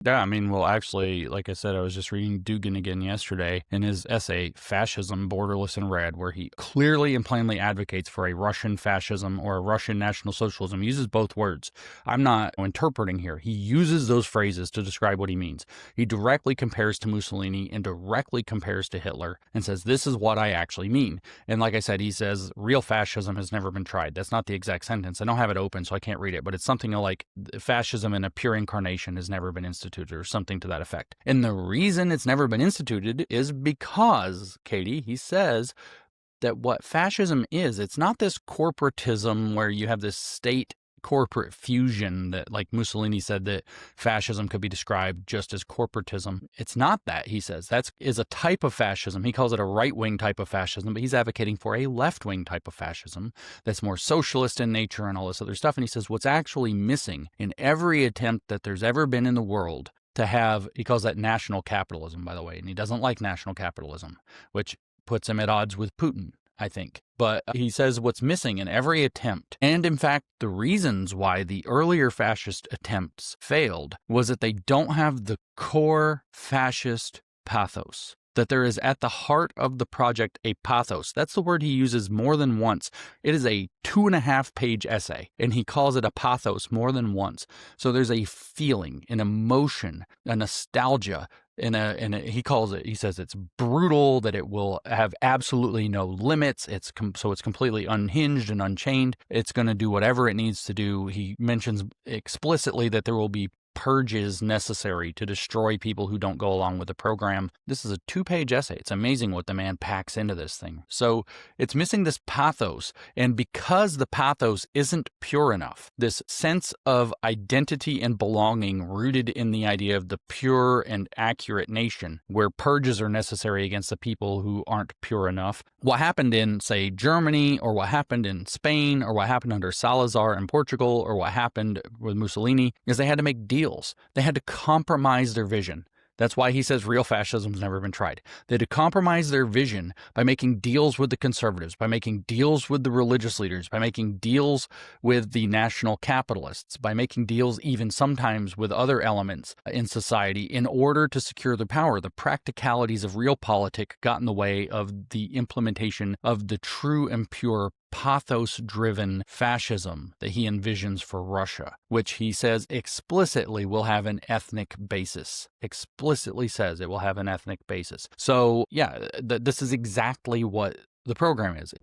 Yeah, I mean, well, actually, like I said, I was just reading Dugan again yesterday in his essay, Fascism, Borderless and Red, where he clearly and plainly advocates for a Russian fascism or a Russian national socialism. He uses both words. I'm not interpreting here. He uses those phrases to describe what he means. He directly compares to Mussolini and directly compares to Hitler and says, this is what I actually mean. And like I said, he says, real fascism has never been tried. That's not the exact sentence. I don't have it open, so I can't read it, but it's something like fascism in a pure incarnation has never been instituted, or something to that effect. And the reason it's never been instituted is because, Katie, he says that what fascism is, it's not this corporatism where you have this state corporate fusion that, like Mussolini said, that fascism could be described just as corporatism. It's not that, he says. That is a type of fascism. He calls it a right-wing type of fascism, but he's advocating for a left-wing type of fascism that's more socialist in nature and all this other stuff. And he says what's actually missing in every attempt that there's ever been in the world to have, he calls that national capitalism, by the way, and he doesn't like national capitalism, which puts him at odds with Putin, I think. But he says what's missing in every attempt, and in fact, the reasons why the earlier fascist attempts failed, was that they don't have the core fascist pathos. That there is at the heart of the project a pathos. That's the word he uses more than once. It is a 2.5-page essay, and he calls it a pathos more than once. So there's a feeling, an emotion, a nostalgia, he calls it, he says it's brutal, that it will have absolutely no limits. So it's completely unhinged and unchained. It's going to do whatever it needs to do. He mentions explicitly that there will be purges necessary to destroy people who don't go along with the program. This is a 2-page essay. It's amazing what the man packs into this thing. So it's missing this pathos. And because the pathos isn't pure enough, this sense of identity and belonging rooted in the idea of the pure and accurate nation, where purges are necessary against the people who aren't pure enough. What happened in, say, Germany, or what happened in Spain, or what happened under Salazar in Portugal, or what happened with Mussolini, is they had to make deals. They had to compromise their vision. That's why he says real fascism's never been tried. They had to compromise their vision by making deals with the conservatives, by making deals with the religious leaders, by making deals with the national capitalists, by making deals even sometimes with other elements in society in order to secure their power. The practicalities of realpolitik got in the way of the implementation of the true and pure pathos-driven fascism that he envisions for Russia, which he says explicitly will have an ethnic basis. Explicitly says it will have an ethnic basis. So, yeah, this is exactly what the program is.